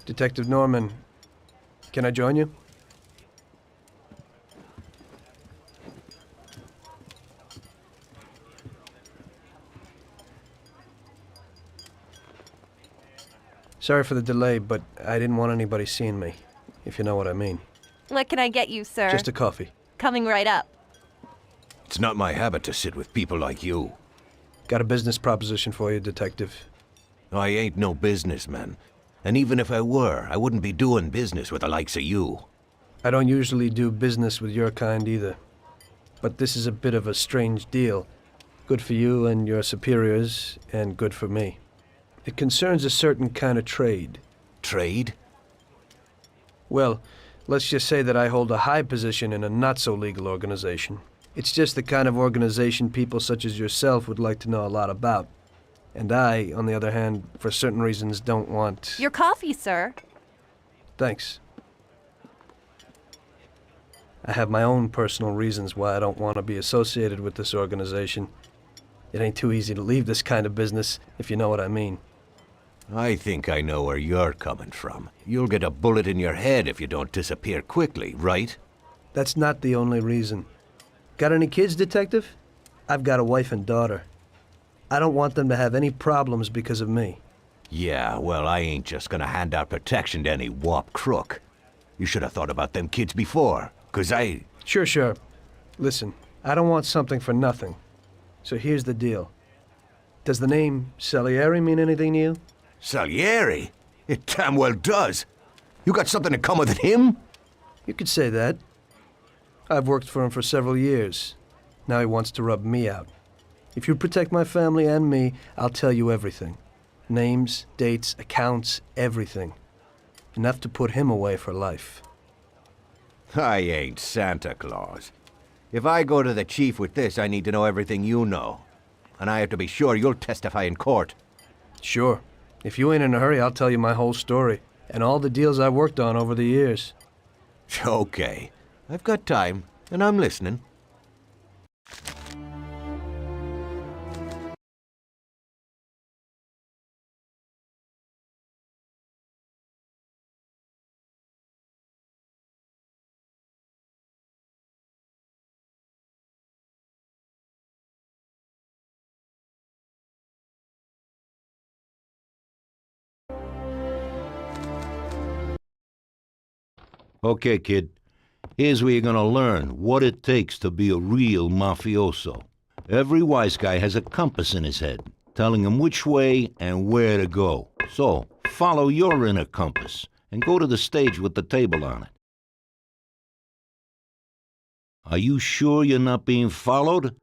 Detective Norman, can I join you? Sorry for the delay, but I didn't want anybody seeing me, if you know what I mean. What can I get you, sir? Just a coffee. Coming right up. It's not my habit to sit with people like you. Got a business proposition for you, Detective. I ain't no businessman. And even if I were, I wouldn't be doing business with the likes of you. I don't usually do business with your kind either. But this is a bit of a strange deal. Good for you and your superiors, and good for me. It concerns a certain kind of trade. Trade? Well, let's just say that I hold a high position in a not-so-legal organization. It's just the kind of organization people such as yourself would like to know a lot about. And I, on the other hand, for certain reasons, don't want... Your coffee, sir. Thanks. I have my own personal reasons why I don't want to be associated with this organization. It ain't too easy to leave this kind of business, if you know what I mean. I think I know where you're coming from. You'll get a bullet in your head if you don't disappear quickly, right? That's not the only reason. Got any kids, Detective? I've got a wife and daughter. I don't want them to have any problems because of me. Yeah, well, I ain't just gonna hand out protection to any wop crook. You should have thought about them kids before, 'cause I... Sure. Listen, I don't want something for nothing. So here's the deal. Does the name Salieri mean anything to you? Salieri? It damn well does. You got something in common with him? You could say that. I've worked for him for several years. Now he wants to rub me out. If you protect my family and me, I'll tell you everything. Names, dates, accounts, everything. Enough to put him away for life. I ain't Santa Claus. If I go to the chief with this, I need to know everything you know. And I have to be sure you'll testify in court. Sure. If you ain't in a hurry, I'll tell you my whole story, and all the deals I've worked on over the years. Okay. I've got time, and I'm listening. Okay, kid. Here's where you're gonna learn what it takes to be a real mafioso. Every wise guy has a compass in his head, telling him which way and where to go. So, follow your inner compass and go to the stage with the table on it. Are you sure you're not being followed?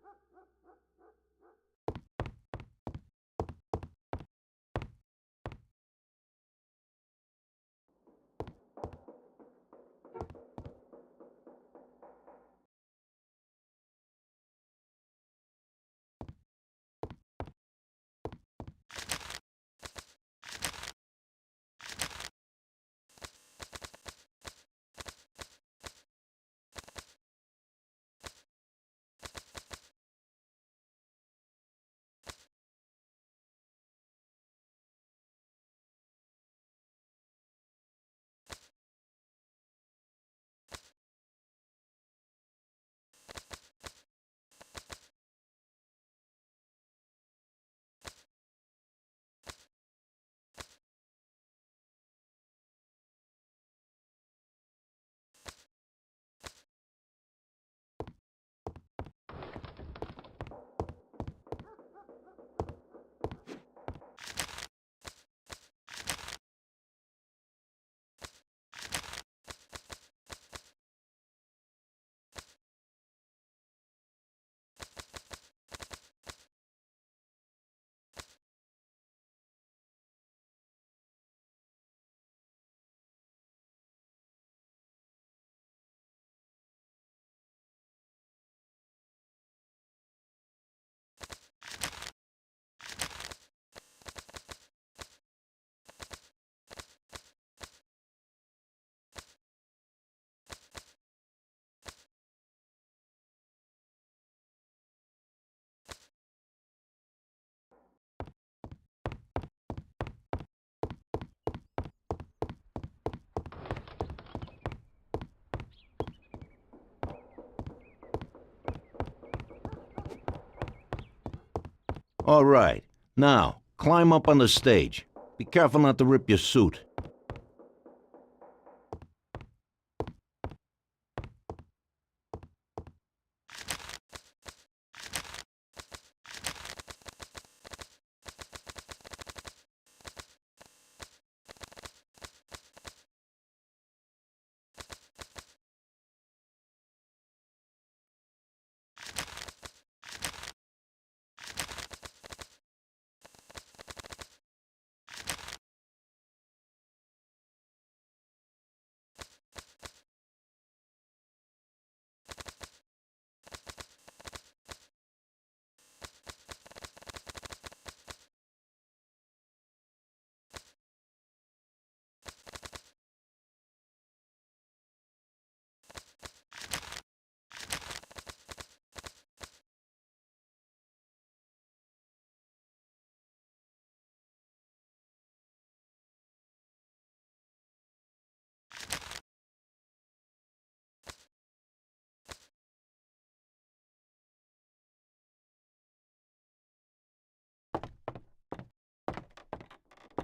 All right. Now, climb up on the stage. Be careful not to rip your suit.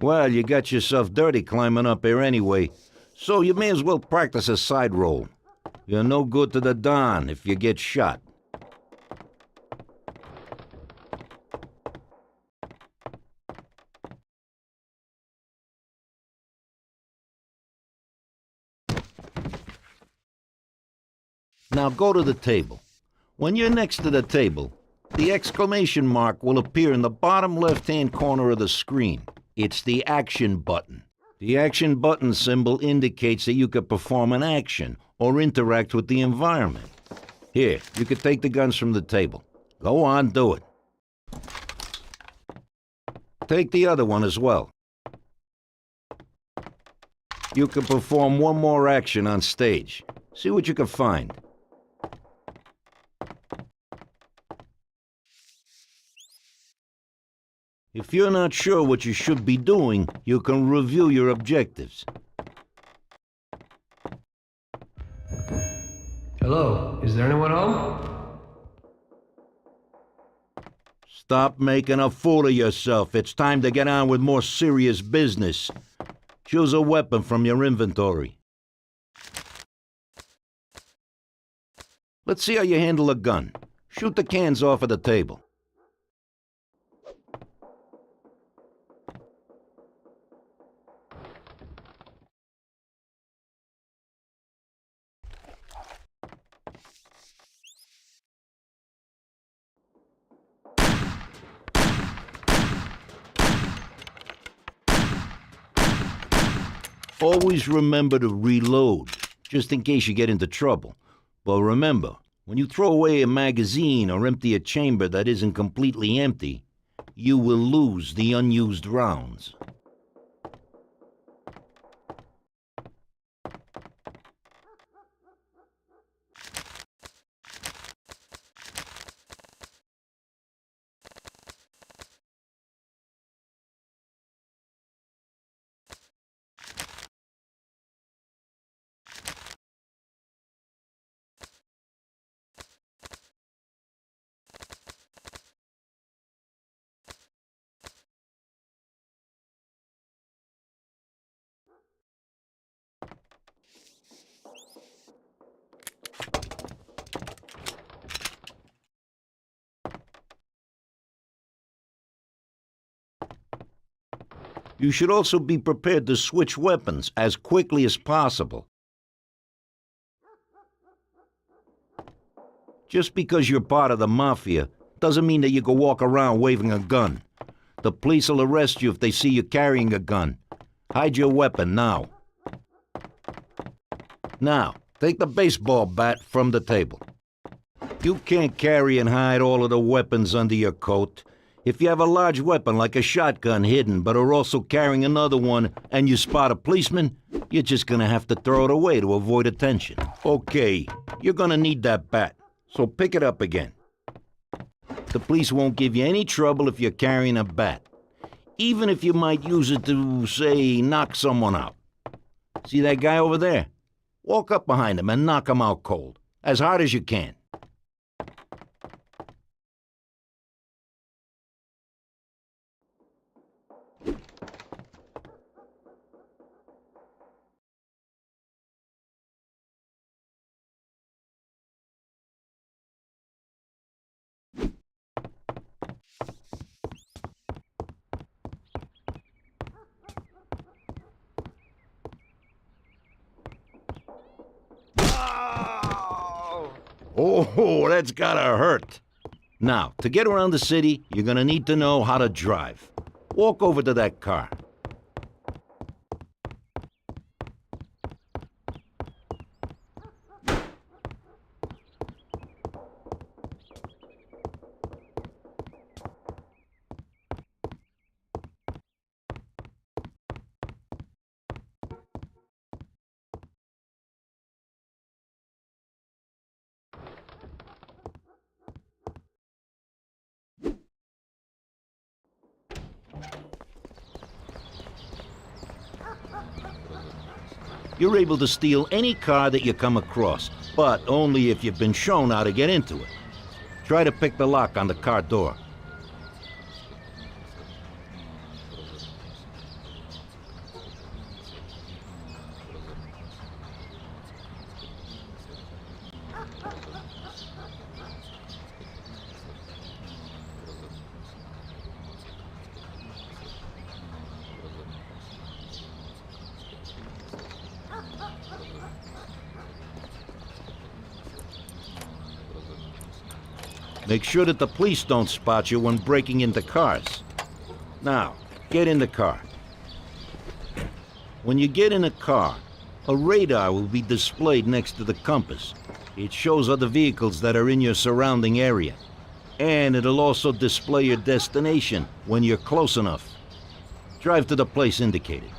Well, you got yourself dirty climbing up here anyway, so you may as well practice a side roll. You're no good to the Don if you get shot. Now go to the table. When you're next to the table, the exclamation mark will appear in the bottom left-hand corner of the screen. It's the action button. The action button symbol indicates that you could perform an action or interact with the environment. Here, you could take the guns from the table. Go on, do it. Take the other one as well. You can perform one more action on stage. See what you can find. If you're not sure what you should be doing, you can review your objectives. Hello, is there anyone home? Stop making a fool of yourself. It's time to get on with more serious business. Choose a weapon from your inventory. Let's see how you handle a gun. Shoot the cans off of the table. Always remember to reload, just in case you get into trouble. But remember, when you throw away a magazine or empty a chamber that isn't completely empty, you will lose the unused rounds. You should also be prepared to switch weapons as quickly as possible. Just because you're part of the Mafia doesn't mean that you can walk around waving a gun. The police will arrest you if they see you carrying a gun. Hide your weapon now. Now, take the baseball bat from the table. You can't carry and hide all of the weapons under your coat. If you have a large weapon like a shotgun hidden but are also carrying another one and you spot a policeman, you're just gonna have to throw it away to avoid attention. Okay, you're gonna need that bat, so pick it up again. The police won't give you any trouble if you're carrying a bat, even if you might use it to, say, knock someone out. See that guy over there? Walk up behind him and knock him out cold, as hard as you can. Oh, that's gotta hurt. Now, to get around the city, you're gonna need to know how to drive. Walk over to that car. You're able to steal any car that you come across, but only if you've been shown how to get into it. Try to pick the lock on the car door. Make sure that the police don't spot you when breaking into cars. Now, get in the car. When you get in a car, a radar will be displayed next to the compass. It shows other vehicles that are in your surrounding area. And it'll also display your destination when you're close enough. Drive to the place indicated.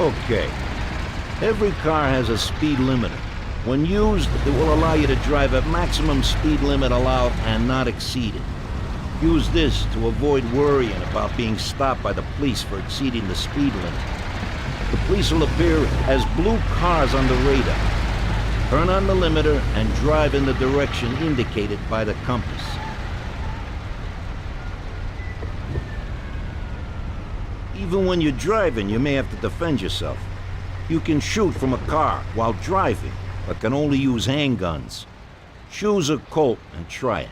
Okay. Every car has a speed limiter. When used, it will allow you to drive at maximum speed limit allowed and not exceed it. Use this to avoid worrying about being stopped by the police for exceeding the speed limit. The police will appear as blue cars on the radar. Turn on the limiter and drive in the direction indicated by the compass. Even when you're driving, you may have to defend yourself. You can shoot from a car while driving, but can only use handguns. Choose a Colt and try it.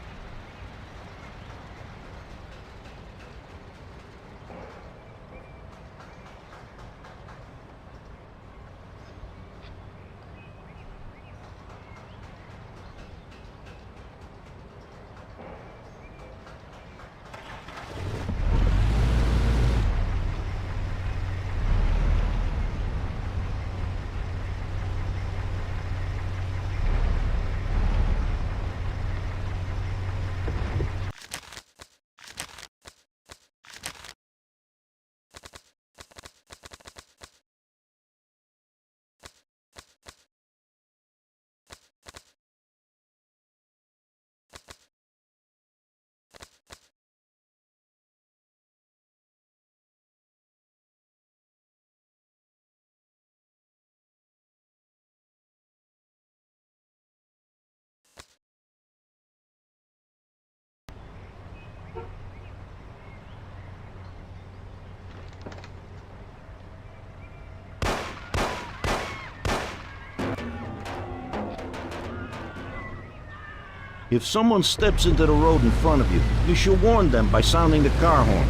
If someone steps into the road in front of you, you should warn them by sounding the car horn.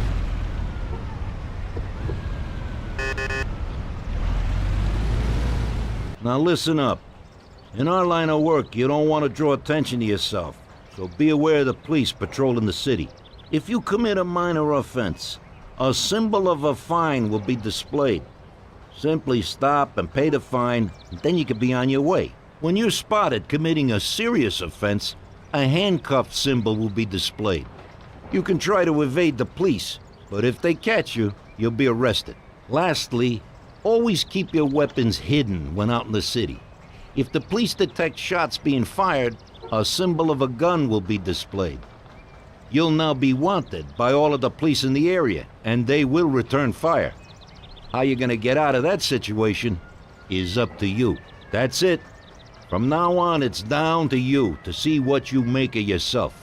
Now listen up. In our line of work, you don't want to draw attention to yourself, so be aware of the police patrolling the city. If you commit a minor offense, a symbol of a fine will be displayed. Simply stop and pay the fine, and then you can be on your way. When you're spotted committing a serious offense, a handcuff symbol will be displayed. You can try to evade the police, but if they catch you, you'll be arrested. Lastly, always keep your weapons hidden when out in the city. If the police detect shots being fired, a symbol of a gun will be displayed. You'll now be wanted by all of the police in the area, and they will return fire. How you're gonna get out of that situation is up to you. That's it. From now on, it's down to you to see what you make of yourself.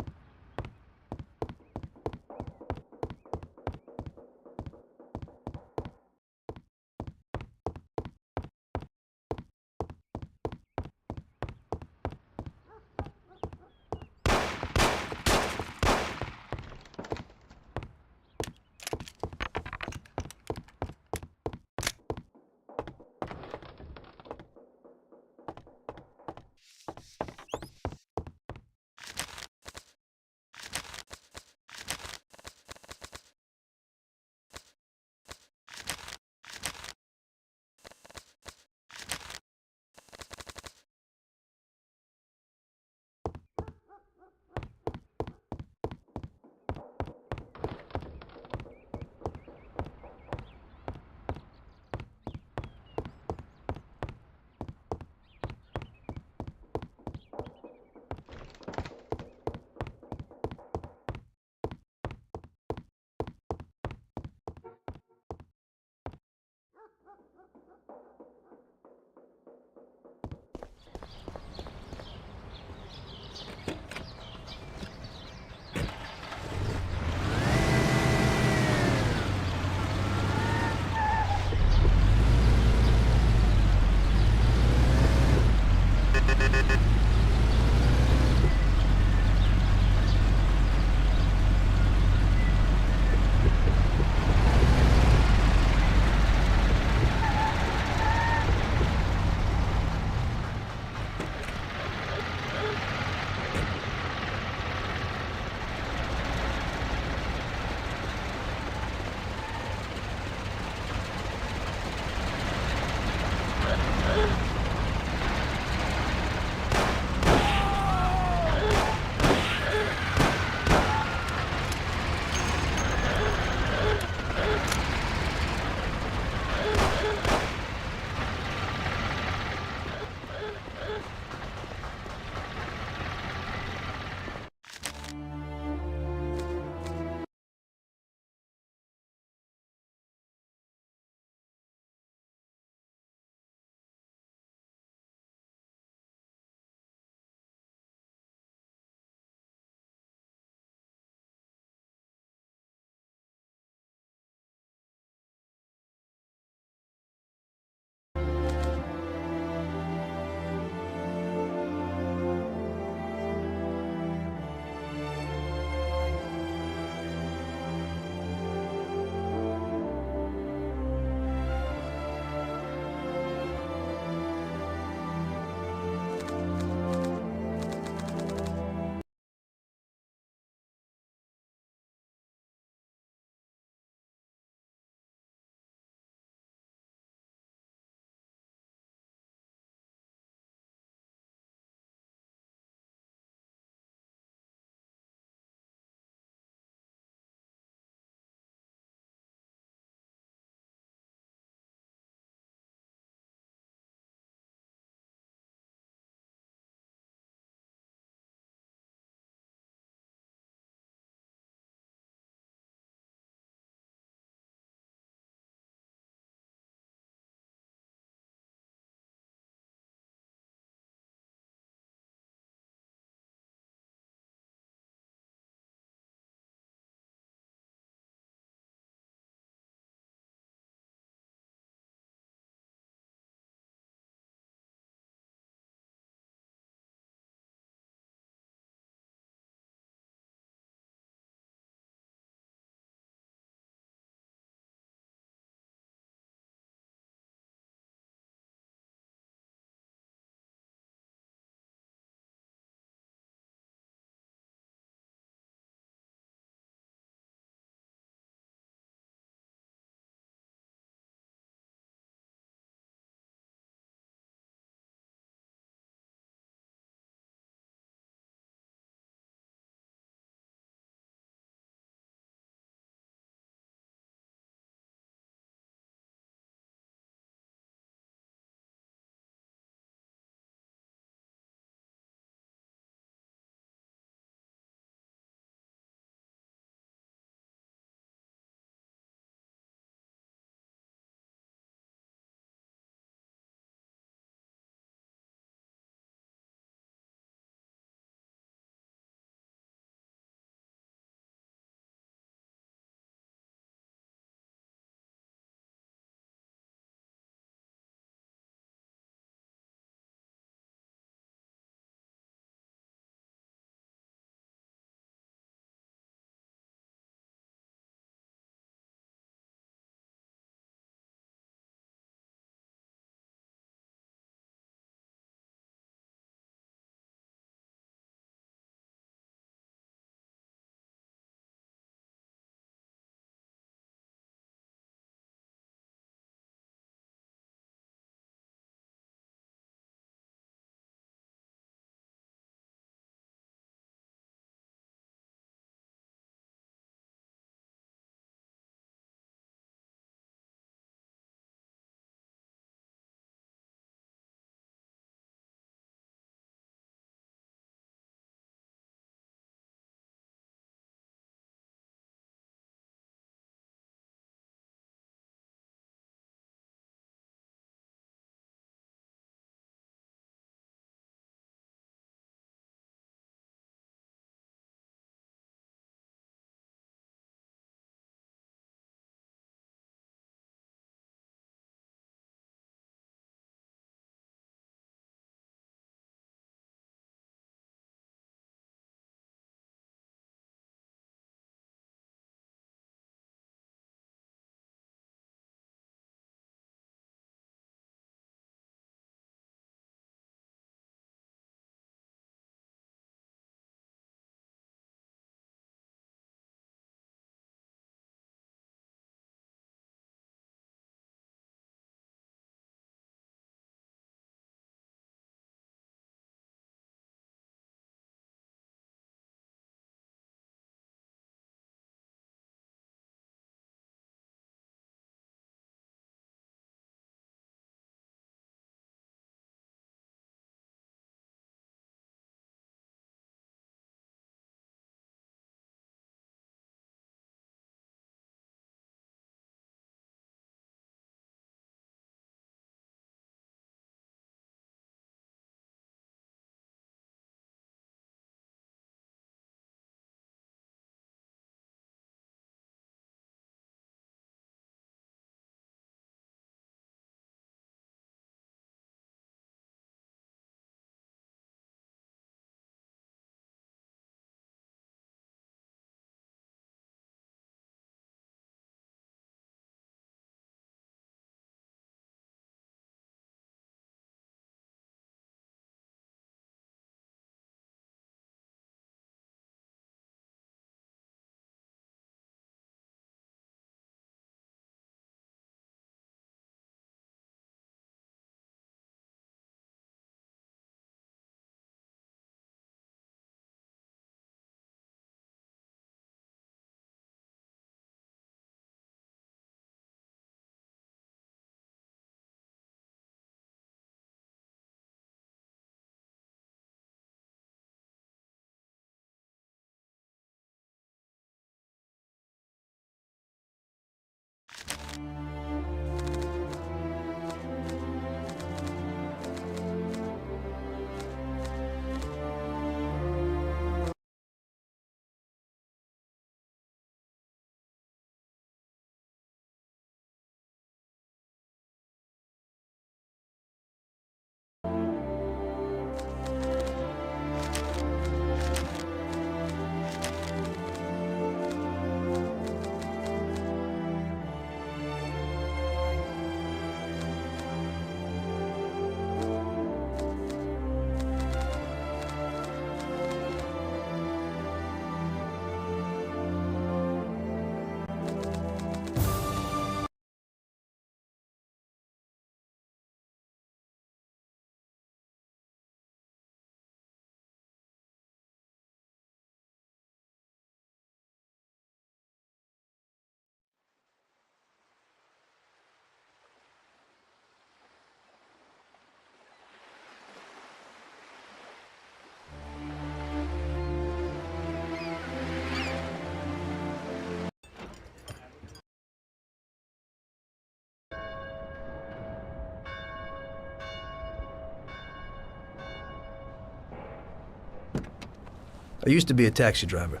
I used to be a taxi driver.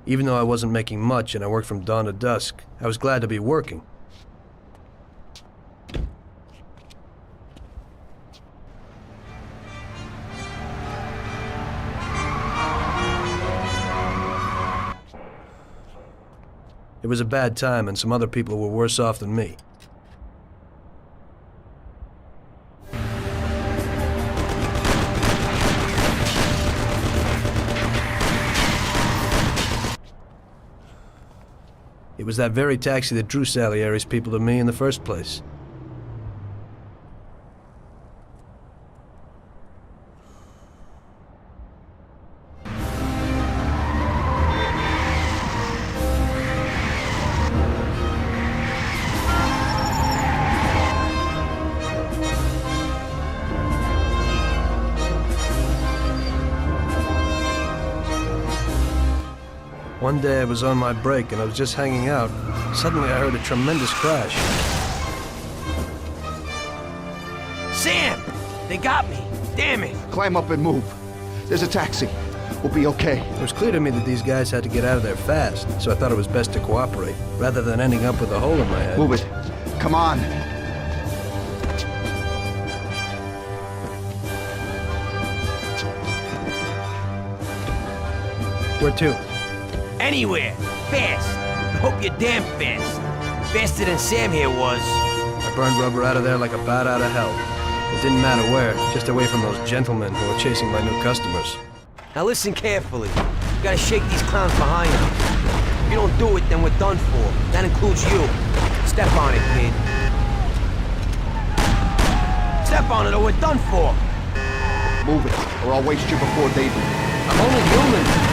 Even though I wasn't making much and I worked from dawn to dusk, I was glad to be working. It was a bad time, and some other people were worse off than me. It was that very taxi that drew Salieri's people to me in the first place. One day I was on my break and I was just hanging out. Suddenly I heard a tremendous crash. Sam! They got me! Damn it! Climb up and move. There's a taxi. We'll be okay. It was clear to me that these guys had to get out of there fast, so I thought it was best to cooperate, rather than ending up with a hole in my head. Move it. Come on. Where to? Anywhere! Fast! I hope you're damn fast. Faster than Sam here was. I burned rubber out of there like a bat out of hell. It didn't matter where, just away from those gentlemen who were chasing my new customers. Now listen carefully. You gotta shake these clowns behind you. If you don't do it, then we're done for. That includes you. Step on it, kid. Step on it or we're done for. Move it, or I'll waste you before they do. I'm only human!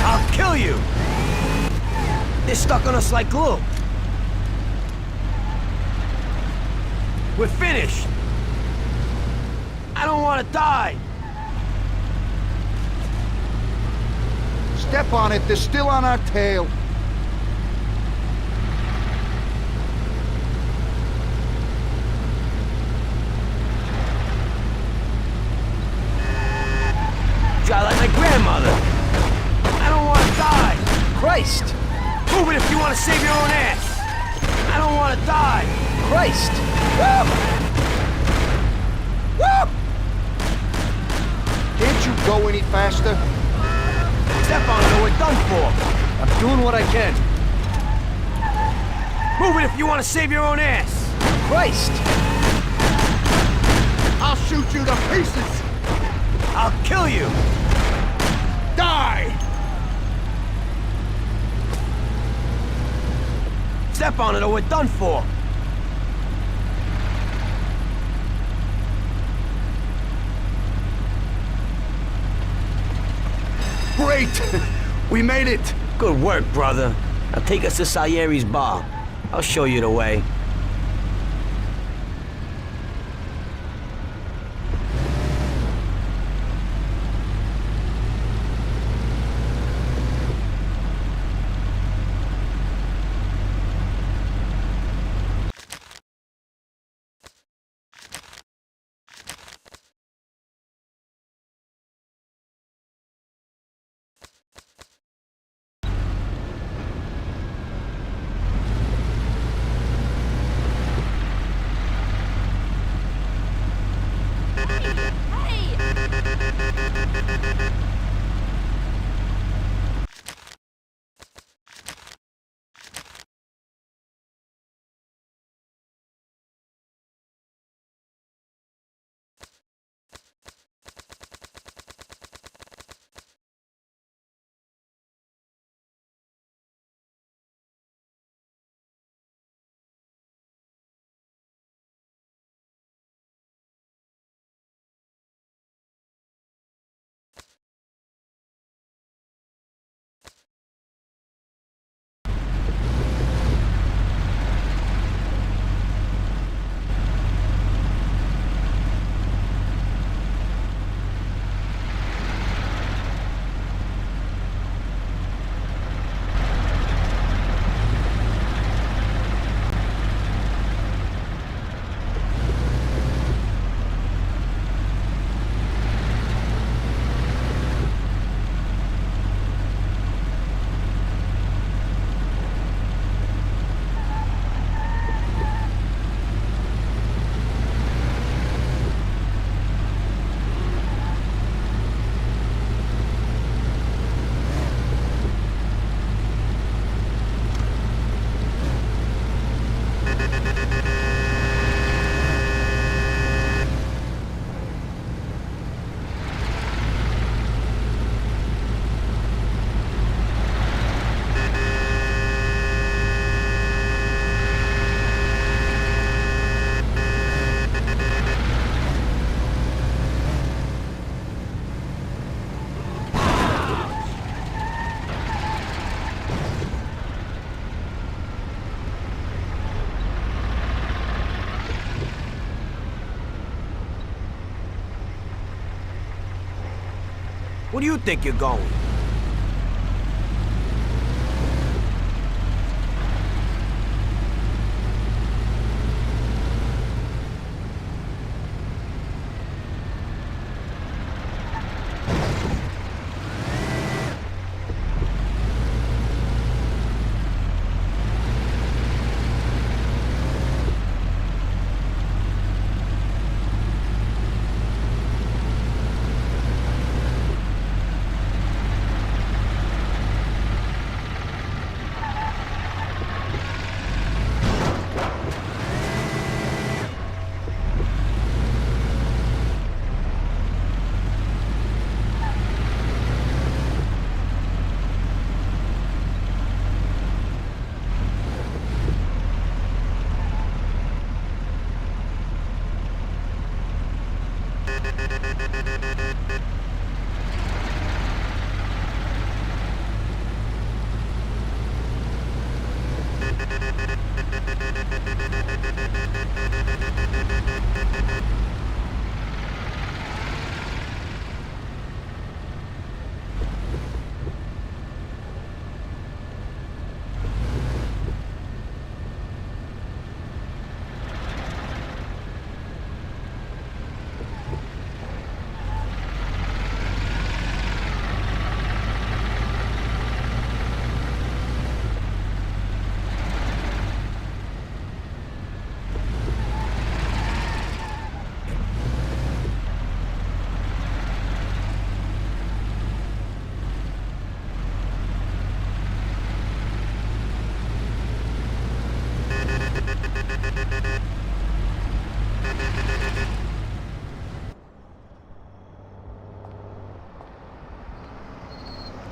I'll kill you! They're stuck on us like glue. We're finished. I don't want to die. Step on it, they're still on our tail. Try like my grandmother. I don't want to die. Christ! Move it if you want to save your own ass. I don't want to die. Christ! Woo! Woo! Can't you go any faster? Step on it or we're done for. I'm doing what I can. Move it if you want to save your own ass. Christ! I'll shoot you to pieces! I'll kill you. Die! Step on it or we're done for. Great! We made it! Good work, brother. Now take us to Salieri's bar. I'll show you the way. do you think you're going?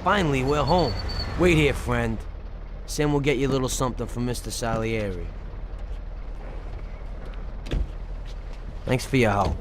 Finally, we're home. Wait here, friend. Sam will get you a little something from Mr. Salieri. Thanks for your help.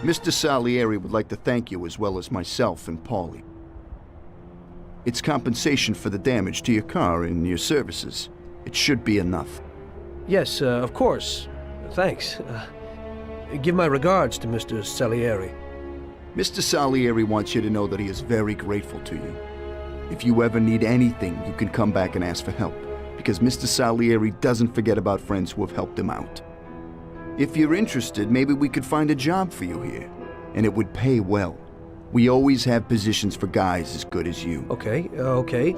Mr. Salieri would like to thank you as well as myself and Paulie. It's compensation for the damage to your car and your services. It should be enough. Yes, of course. Thanks. Give my regards to Mr. Salieri. Mr. Salieri wants you to know that he is very grateful to you. If you ever need anything, you can come back and ask for help, because Mr. Salieri doesn't forget about friends who have helped him out. If you're interested, maybe we could find a job for you here, and it would pay well. We always have positions for guys as good as you. Okay, okay.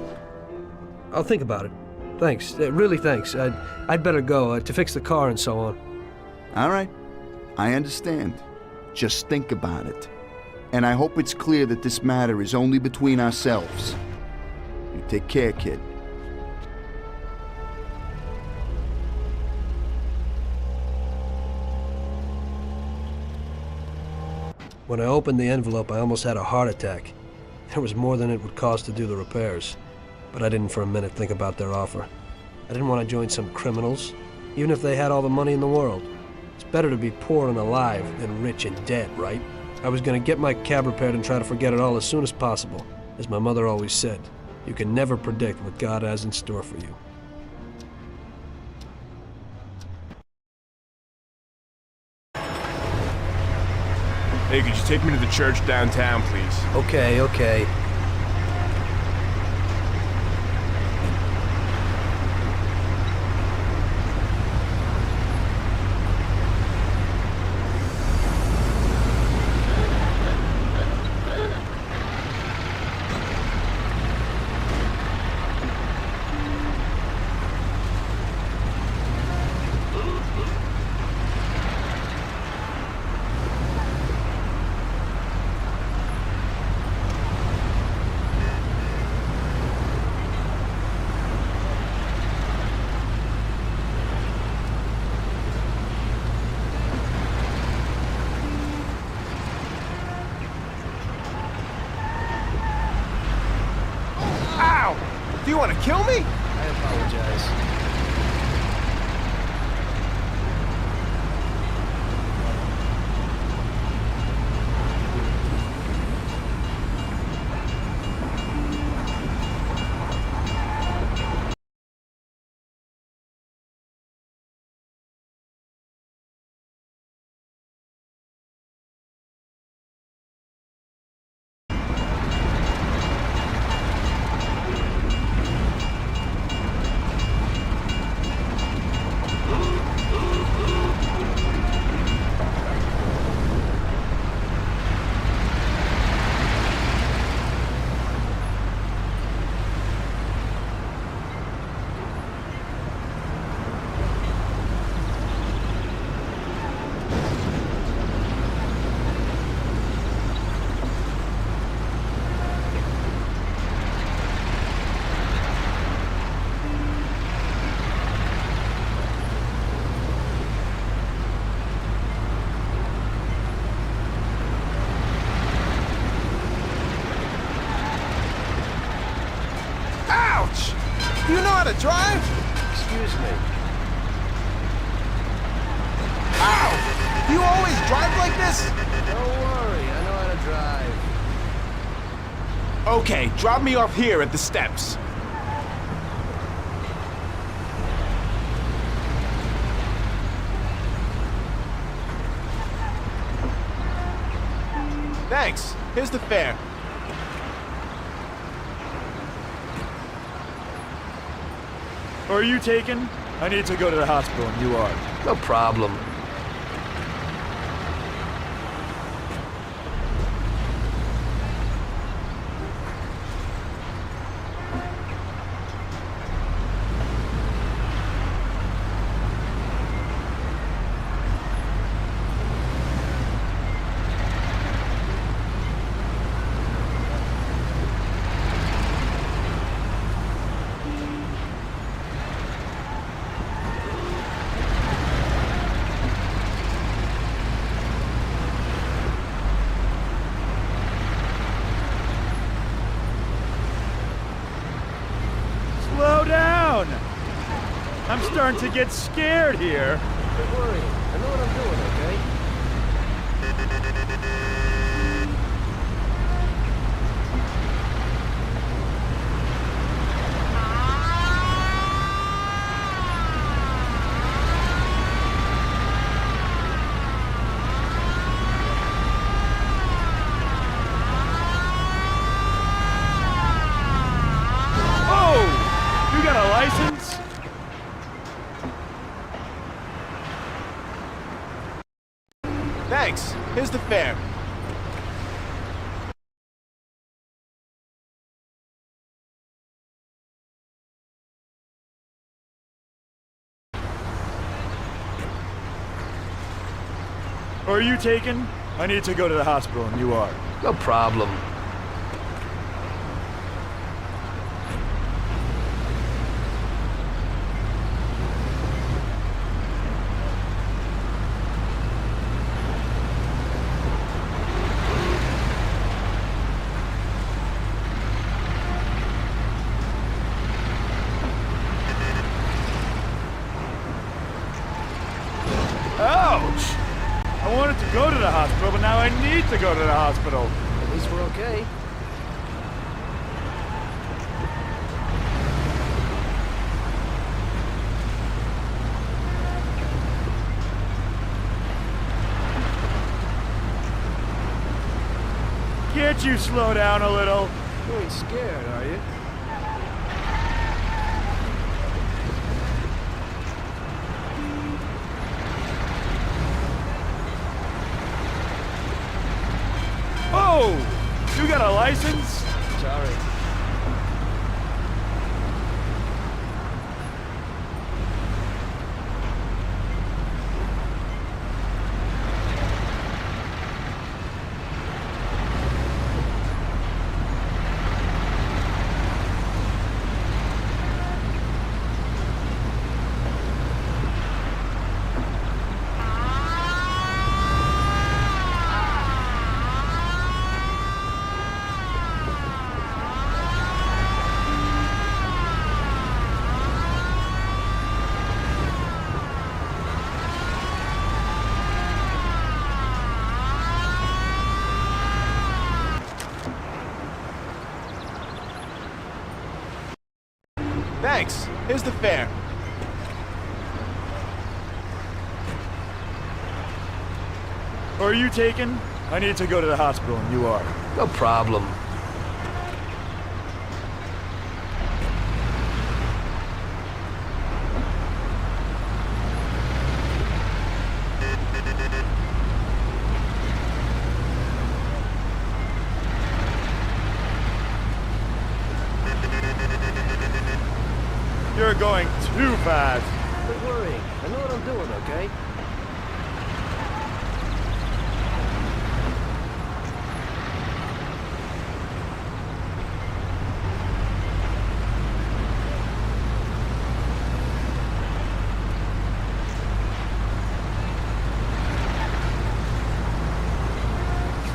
I'll think about it. Thanks, really thanks. I'd better go to fix the car and so on. All right, I understand. Just think about it. And I hope it's clear that this matter is only between ourselves. You take care, kid. When I opened the envelope, I almost had a heart attack. There was more than it would cost to do the repairs. But I didn't for a minute think about their offer. I didn't want to join some criminals, even if they had all the money in the world. It's better to be poor and alive than rich and dead, right? I was going to get my cab repaired and try to forget it all as soon as possible. As my mother always said, you can never predict what God has in store for you. Hey, could you take me to the church downtown, please? Okay, okay. Ow! Do you want to kill me? I apologize. Ouch! Do you know how to drive? Excuse me. Ow! Do you always drive like this? Don't worry, I know how to drive. Okay, drop me off here at the steps. Thanks. Here's the fare. Are you taken? I need to go to the hospital and you are. No problem. Slow down! I'm starting to get scared here. Don't worry, I know what I'm doing, okay? Oh! You got a license? Thanks. Here's the fare. Are you taken? I need to go to the hospital and you are. No problem. Ouch! I wanted to go to the hospital, but now I need to go to the hospital. At least we're okay. Can't you slow down a little? You ain't scared, are you? Oh! You got a license? Sorry. Thanks. Here's the fare. Are you taken? I need to go to the hospital and you are. No problem. You're going too fast. Quit worrying. I know what I'm doing, okay?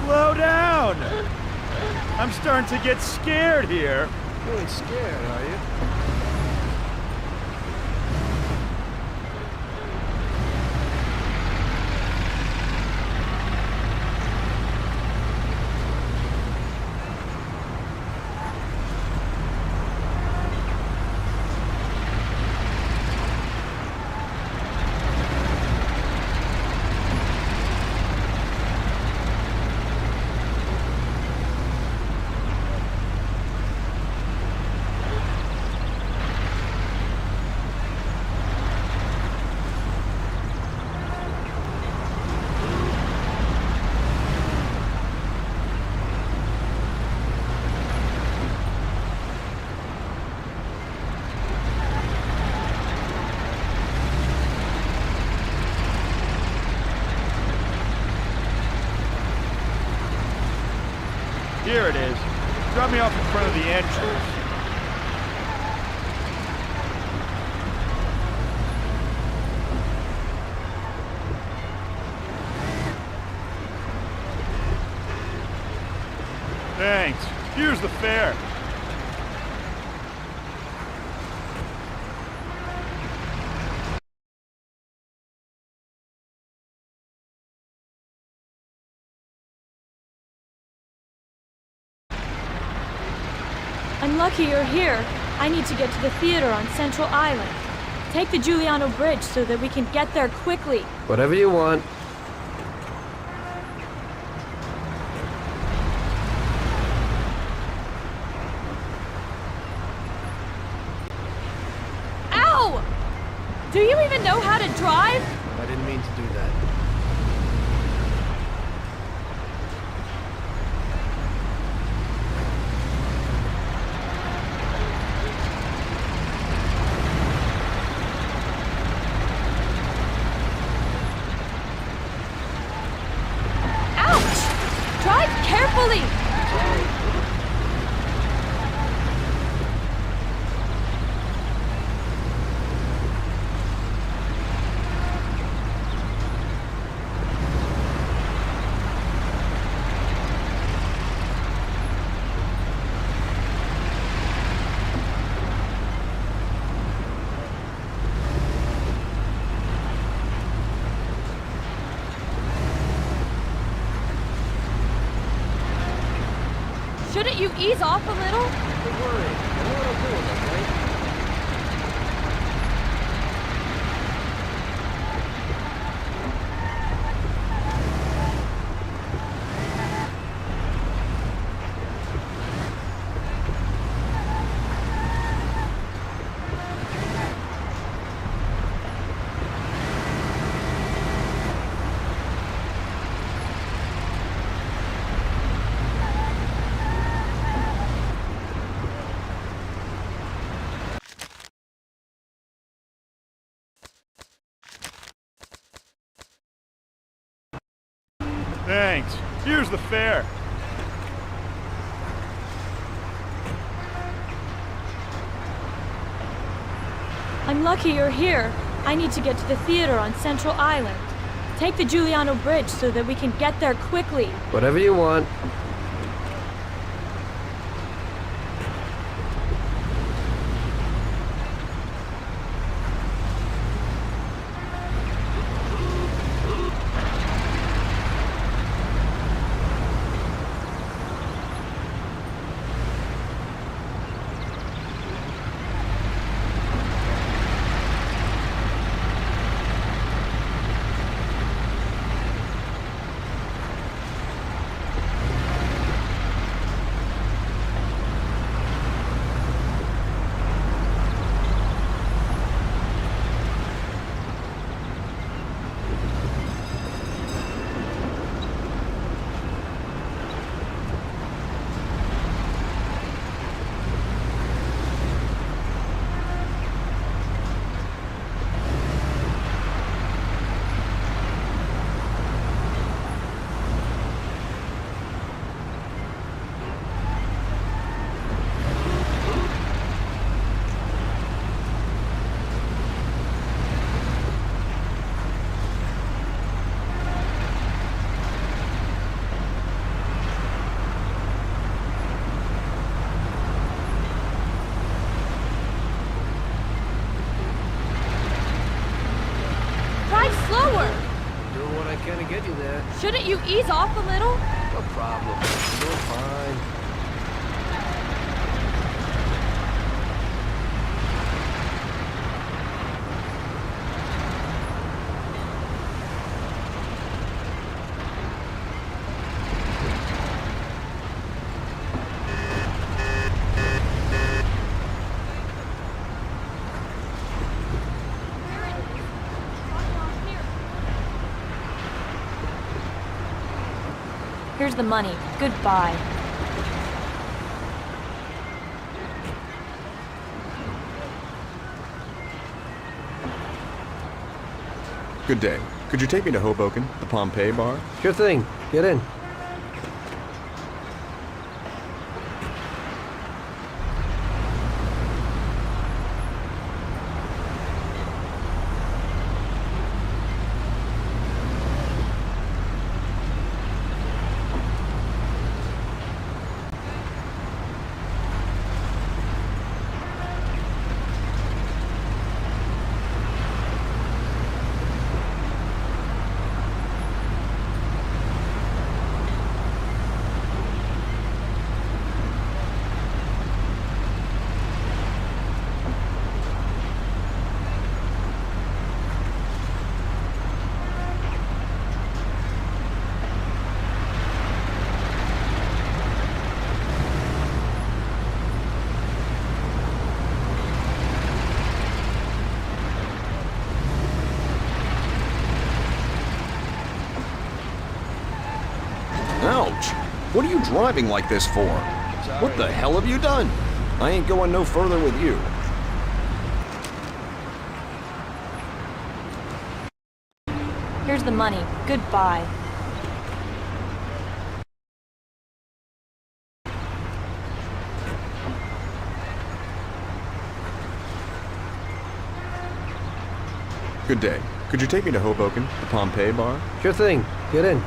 Slow down! I'm starting to get scared here. You ain't scared, are you? Here it is. Drop me off in front of the entrance. Thanks. Here's the fare. I'm lucky you're here. I need to get to the theater on Central Island. Take the Giuliano Bridge so that we can get there quickly. Whatever you want. Ow! Do you even know how to drive? I didn't mean to do that. Ouch! Drive carefully! Shouldn't you ease off a little? Quit worrying. I know what I'm doing, okay? Thanks. Here's the fare. I'm lucky you're here. I need to get to the theater on Central Island. Take the Giuliano Bridge so that we can get there quickly. Whatever you want. Slower! Doing what I can to get you there. Shouldn't you ease off a little? No problem. You're doing fine. Here's the money. Goodbye. Good day. Could you take me to Hoboken, the Pompeii bar? Sure thing. Get in. Ouch! What are you driving like this for? What the hell have you done? I ain't going no further with you. Here's the money. Goodbye. Good day. Could you take me to Hoboken, the Pompeii bar? Sure thing. Get in.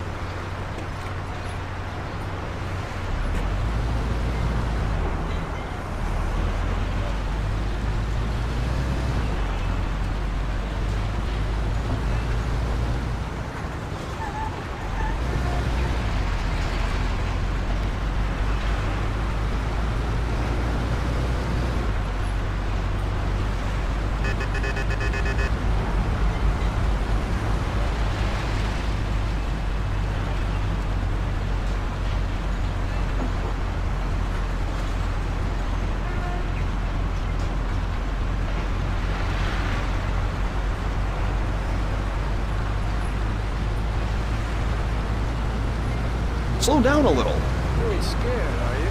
Slow down a little. You ain't scared, are you?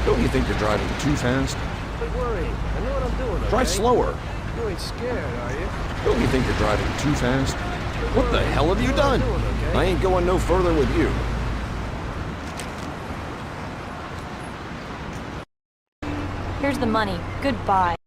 Don't you think you're driving too fast? Quit worrying. I know what I'm doing, okay? Drive slower. You ain't scared, are you? Don't you think you're driving too fast? What the hell have you done? I ain't going no further with you. Here's the money. Goodbye.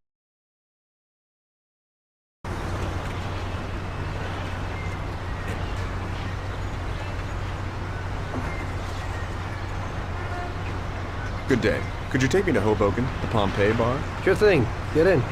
Good day. Could you take me to Hoboken, the Pompeii bar? Sure thing. Get in.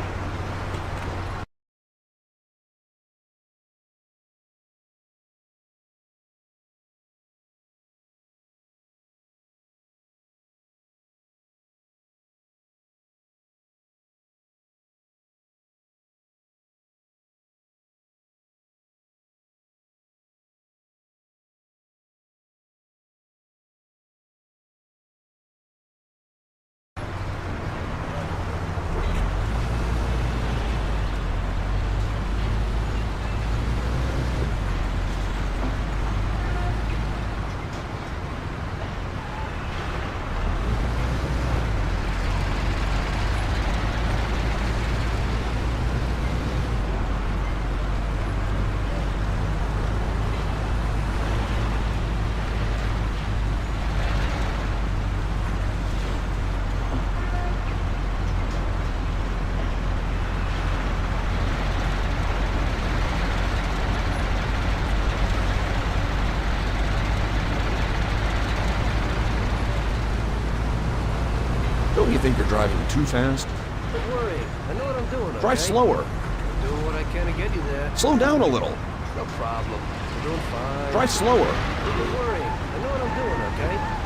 Don't you think you're driving too fast? Don't worry. I know what I'm doing, Drive okay? slower. I'm doing what I can to get you there. Slow down a little. No problem. I'm doing fine. Drive slower. Don't worry. I know what I'm doing, okay?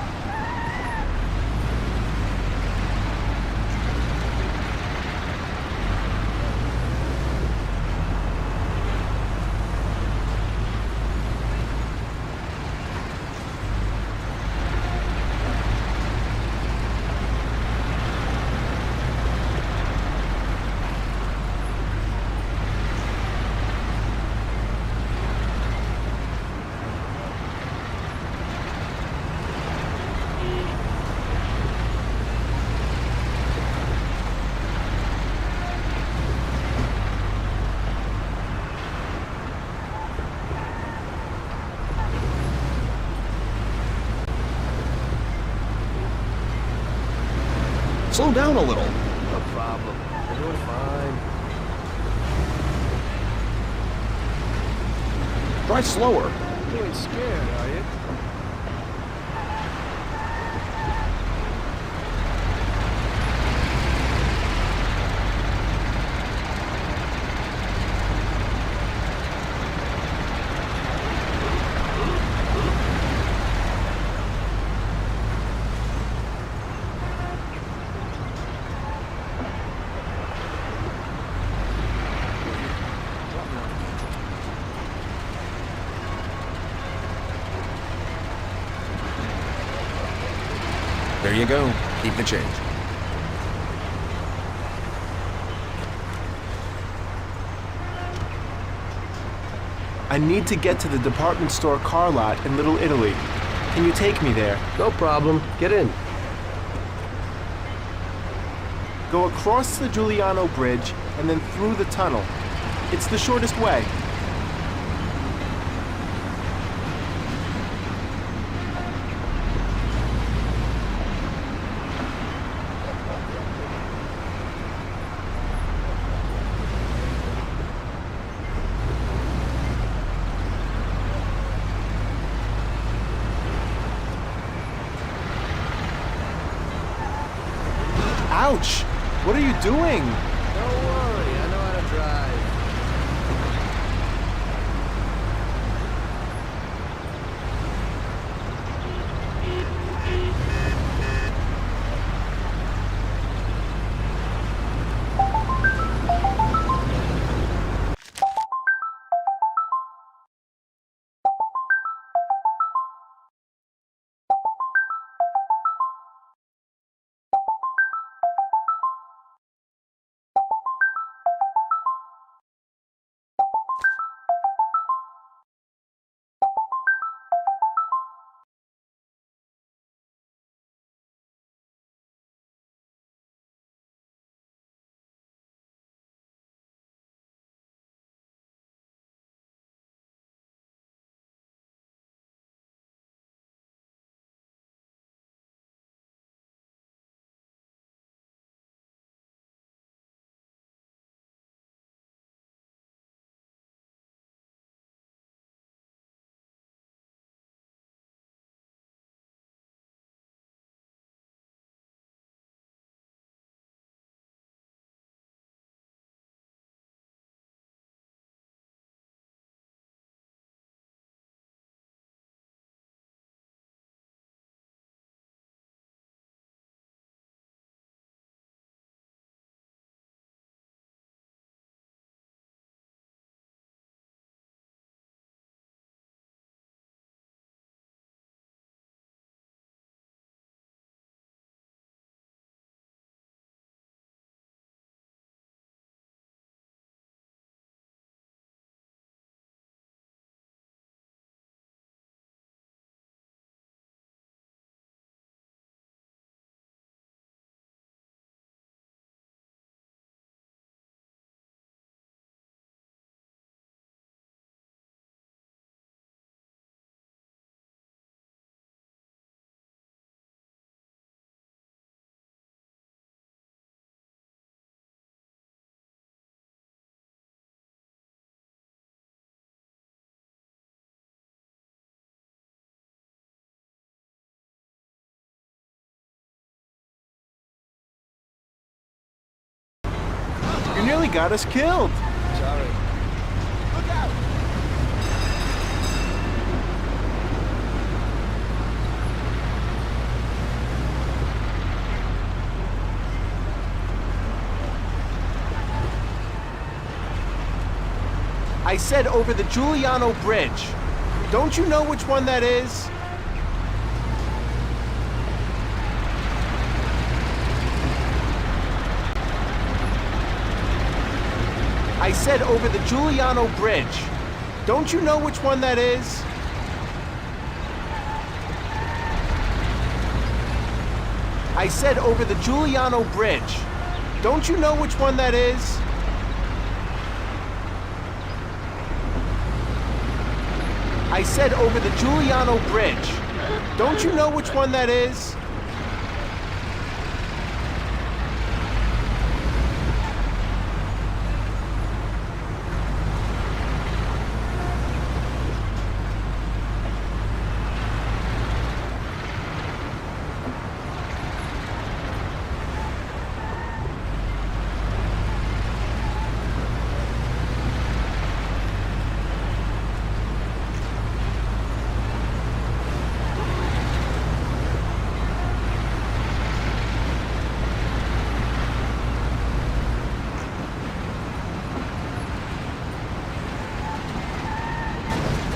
Slow down a little. No problem. I'm doing fine. Drive slower. You ain't scared, are you? There you go. Keep the change. I need to get to the department store car lot in Little Italy. Can you take me there? No problem. Get in. Go across the Giuliano Bridge and then through the tunnel. It's the shortest way. Ouch! What are you doing? Don't worry. I know how to drive. nearly got us killed. Sorry. Look out! I said over the Giuliano Bridge. Don't you know which one that is? I said over the Giuliano Bridge. Don't you know which one that is? I said over the Giuliano Bridge. Don't you know which one that is? I said over the Giuliano Bridge. Don't you know which one that is?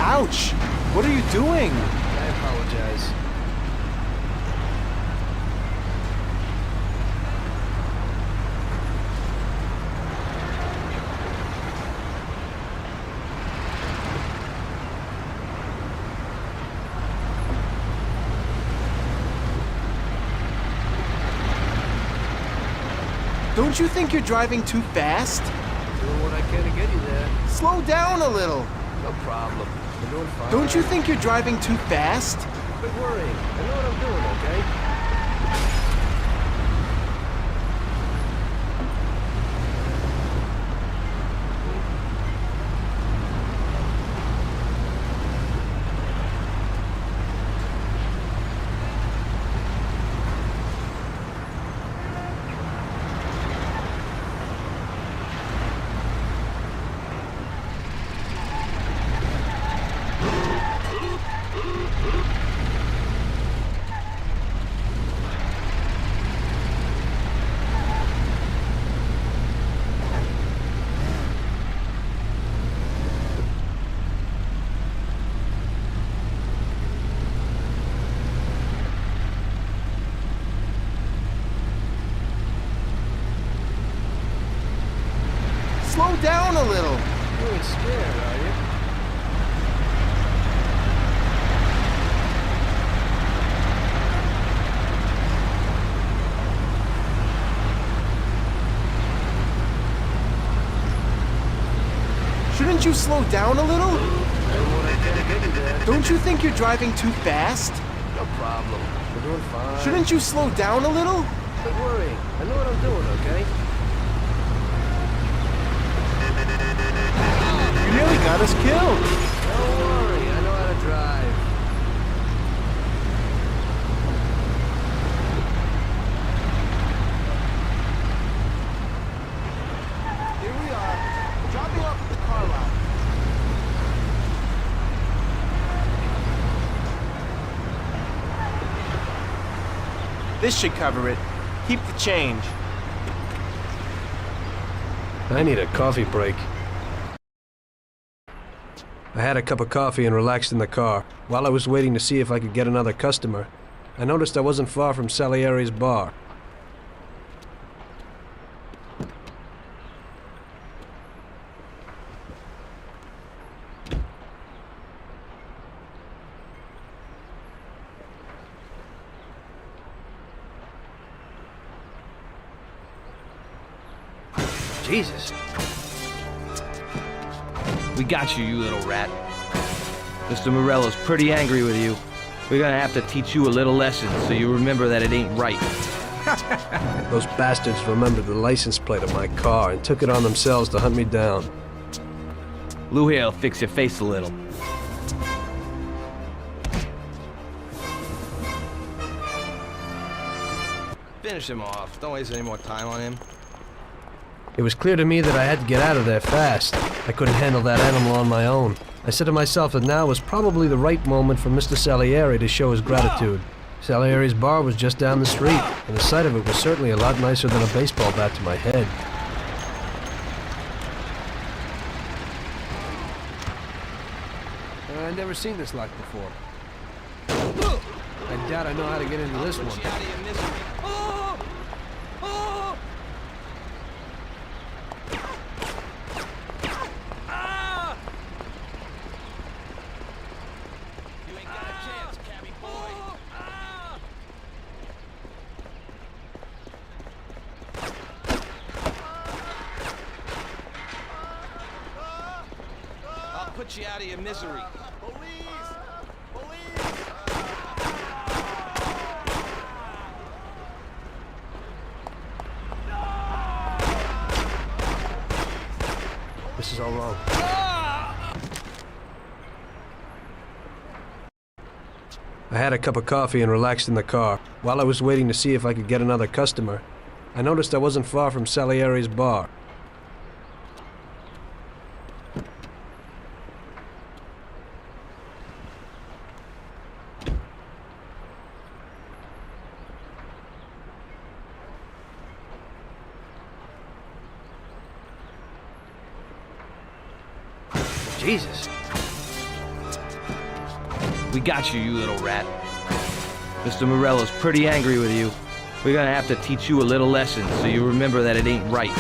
Ouch! What are you doing? I apologize. Don't you think you're driving too fast? Doing what I can to get you there. Slow down a little. No problem. We're doing fine. Don't you think you're driving too fast? Quit worrying. I know what I'm doing, okay? Slow down a little. You ain't scared, are you? Shouldn't you slow down a little? Doing what I can to get you there. Don't you think you're driving too fast? No problem. We're doing fine. Shouldn't you slow down a little? Quit worrying. I know what I'm doing, okay? You nearly got us killed. Don't worry. I know how to drive. Here we are, dropping off at the car lot. This should cover it. Keep the change. I need a coffee break. I had a cup of coffee and relaxed in the car. While I was waiting to see if I could get another customer, I noticed I wasn't far from Salieri's bar. Jesus. We got you, you little rat. Mr. Morello's pretty angry with you. We're gonna have to teach you a little lesson so you remember that it ain't right. Those bastards remembered the license plate of my car and took it on themselves to hunt me down. Lou here'll fix your face a little. Finish him off. Don't waste any more time on him. It was clear to me that I had to get out of there fast. I couldn't handle that animal on my own. I said to myself that now was probably the right moment for Mr. Salieri to show his gratitude. Salieri's bar was just down the street, and the sight of it was certainly a lot nicer than a baseball bat to my head. I've never seen this lock before. I doubt I know how to get into this one. Put you out of your misery. Police! Police! This is all wrong. I had a cup of coffee and relaxed in the car. While I was waiting to see if I could get another customer, I noticed I wasn't far from Salieri's bar. Jesus. We got you, you little rat. Mr. Morello's pretty angry with you. We're gonna have to teach you a little lesson so you remember that it ain't right.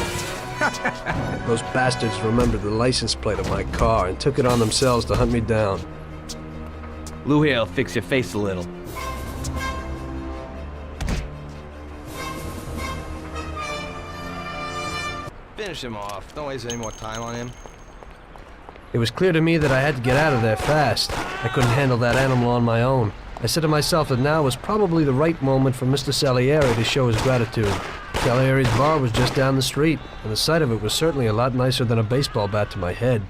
Those bastards remembered the license plate of my car and took it on themselves to hunt me down. Lou here'll fix your face a little. Finish him off. Don't waste any more time on him. It was clear to me that I had to get out of there fast. I couldn't handle that animal on my own. I said to myself that now was probably the right moment for Mr. Salieri to show his gratitude. Salieri's bar was just down the street, and the sight of it was certainly a lot nicer than a baseball bat to my head.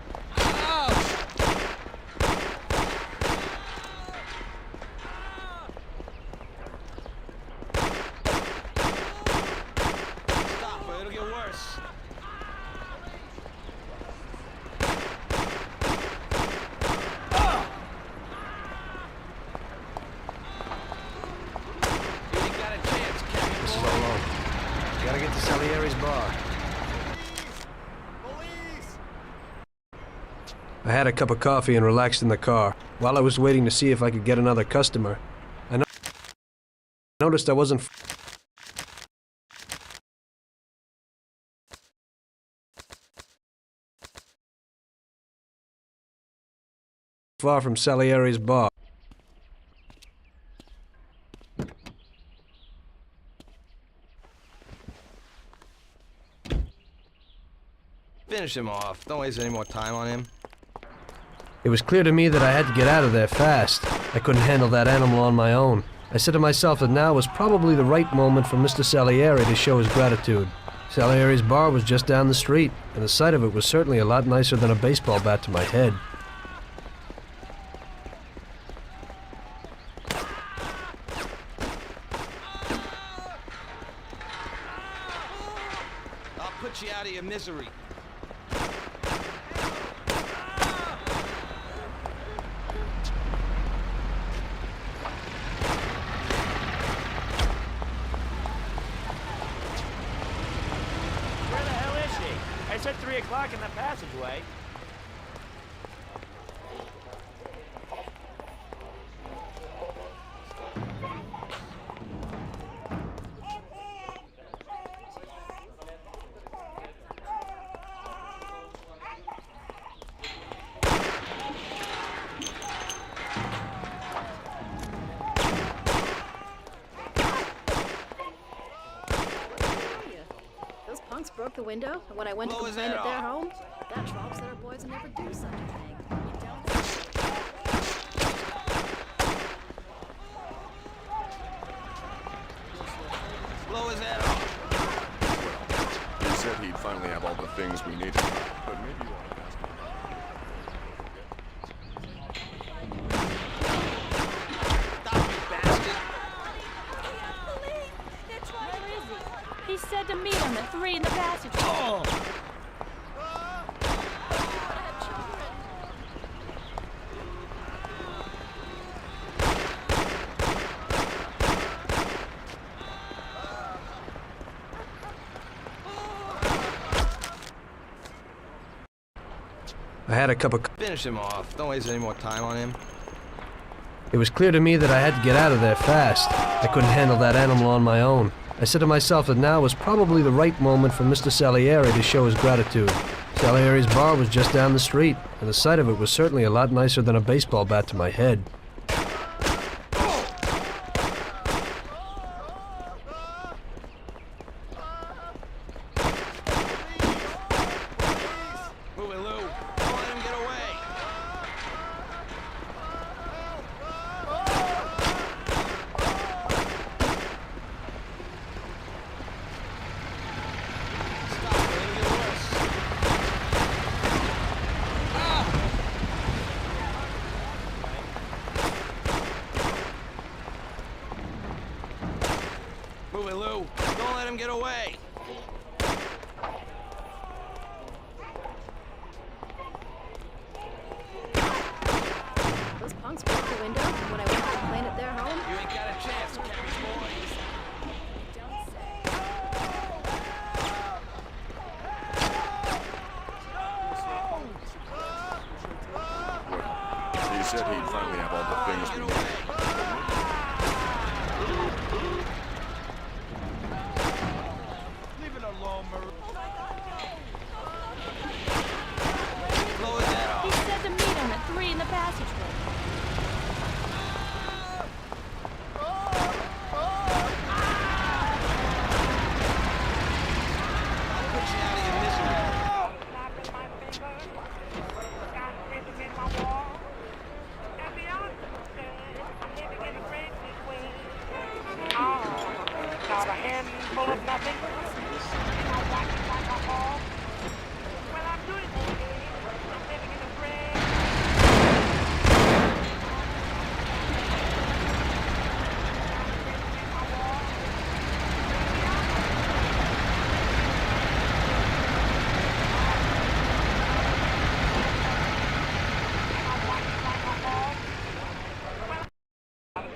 Stop, or it'll get worse. Gotta get to Salieri's bar. I had a cup of coffee and relaxed in the car. While I was waiting to see if I could get another customer, I noticed I wasn't far from Salieri's bar. Finish him off. Don't waste any more time on him. It was clear to me that I had to get out of there fast. I couldn't handle that animal on my own. I said to myself that now was probably the right moment for Mr. Salieri to show his gratitude. Salieri's bar was just down the street, and the sight of it was certainly a lot nicer than a baseball bat to my head. I'll put you out of your misery. Where the hell is she? I said 3 o'clock in the passageway. Those punks broke the window, and when I went to complain at their home, that troll said our boys would never do such a thing. You don't... Blow his head off. He said he'd finally have all the things we needed, but maybe you want to ask him. Stop, you bastard. He said to meet him at 3 in the passage. Oh. I had a cup of... Finish him off. Don't waste any more time on him. It was clear to me that I had to get out of there fast. I couldn't handle that animal on my own. I said to myself that now was probably the right moment for Mr. Salieri to show his gratitude. Salieri's bar was just down the street, and the sight of it was certainly a lot nicer than a baseball bat to my head. Don't let him get away. Those punks broke the window when I went to complain at their home. You ain't got a chance, Cabbage boy. Don't say. He said he'd finally have all the things we need. Leave it alone, Marie. He said to meet him at 3 in the passageway.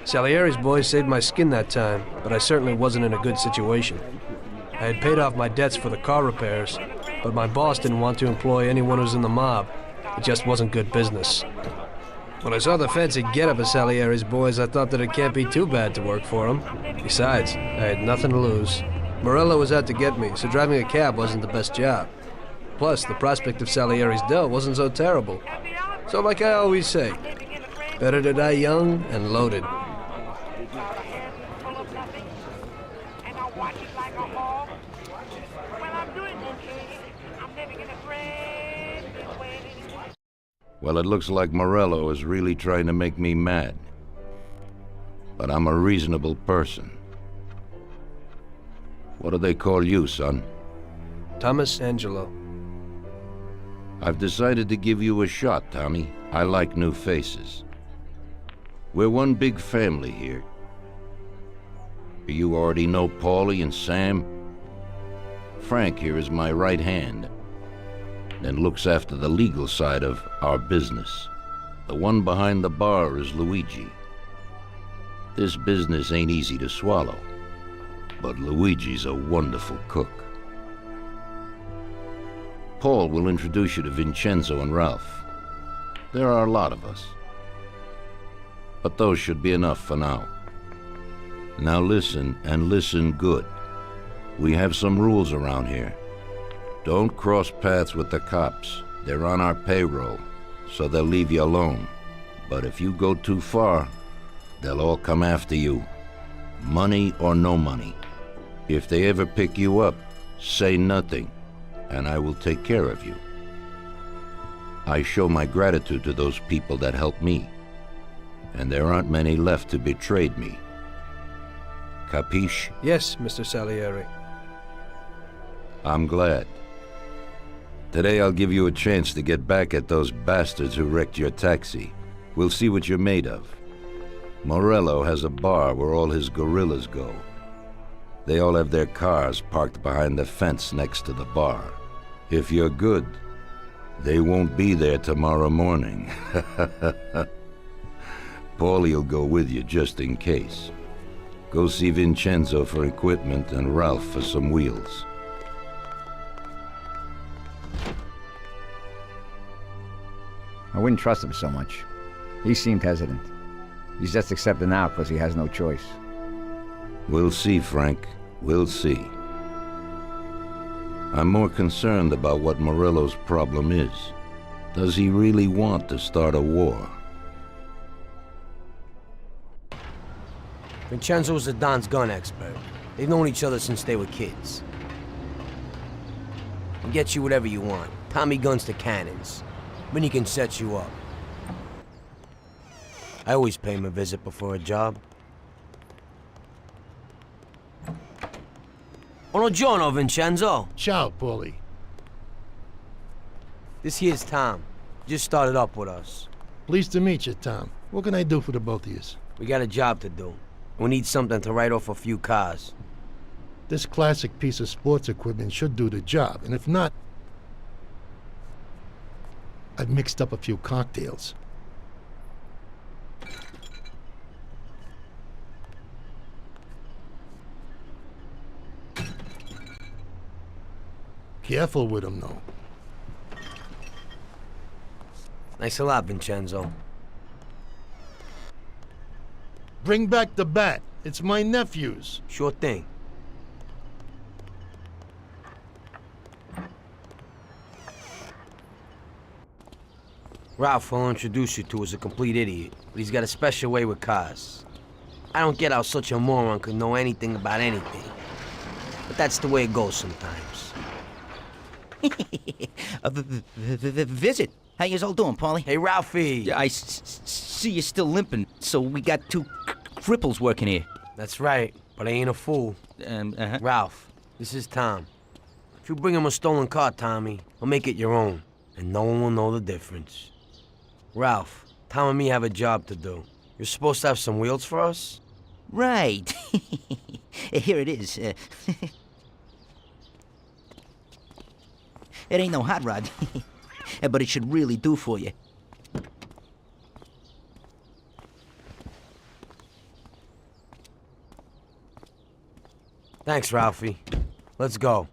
Salieri's boys saved my skin that time, but I certainly wasn't in a good situation. I had paid off my debts for the car repairs, but my boss didn't want to employ anyone who's in the mob. It just wasn't good business. When I saw the fancy get-up of Salieri's boys, I thought that it can't be too bad to work for them. Besides, I had nothing to lose. Morello was out to get me, so driving a cab wasn't the best job. Plus, the prospect of Salieri's dough wasn't so terrible. So like I always say, better to die young and loaded. Well, it looks like Morello is really trying to make me mad. But I'm a reasonable person. What do they call you, son? Thomas Angelo. I've decided to give you a shot, Tommy. I like new faces. We're one big family here. You already know Paulie and Sam. Frank here is my right hand, and looks after the legal side of our business. The one behind the bar is Luigi. This business ain't easy to swallow, but Luigi's a wonderful cook. Paul will introduce you to Vincenzo and Ralph. There are a lot of us, but those should be enough for now. Now listen, and listen good. We have some rules around here. Don't cross paths with the cops. They're on our payroll, so they'll leave you alone. But if you go too far, they'll all come after you. Money or no money. If they ever pick you up, say nothing, and I will take care of you. I show my gratitude to those people that helped me, and there aren't many left who betrayed me. Capiche? Yes, Mr. Salieri. I'm glad. Today I'll give you a chance to get back at those bastards who wrecked your taxi. We'll see what you're made of. Morello has a bar where all his gorillas go. They all have their cars parked behind the fence next to the bar. If you're good, they won't be there tomorrow morning. Paulie'll go with you just in case. Go see Vincenzo for equipment and Ralph for some wheels. I wouldn't trust him so much. He seemed hesitant. He's just accepting now because he has no choice. We'll see, Frank. We'll see. I'm more concerned about what Morello's problem is. Does he really want to start a war? Vincenzo's the Don's gun expert. They've known each other since they were kids. He'll get you whatever you want. Tommy guns to cannons. Then he can set you up. I always pay him a visit before a job. Buongiorno, Vincenzo. Ciao, Paulie. This here's Tom. Just started up with us. Pleased to meet you, Tom. What can I do for the both of you? We got a job to do. We need something to write off a few cars. This classic piece of sports equipment should do the job, and if not, I've mixed up a few cocktails. Careful with them, though. Thanks a lot, Vincenzo. Bring back the bat. It's my nephew's. Sure thing. Ralph, I'll introduce you to, is a complete idiot, but he's got a special way with cars. I don't get how such a moron could know anything about anything. But that's the way it goes sometimes. Visit. How you all doing, Paulie? Hey, Ralphie. I see you're still limping, so we got two cripples working here. That's right, but I ain't a fool. Ralph, this is Tom. If you bring him a stolen car, Tommy, I'll make it your own, and no one will know the difference. Ralph, Tom and me have a job to do. You're supposed to have some wheels for us? Right. Here it is. It ain't no hot rod, but it should really do for you. Thanks, Ralphie. Let's go.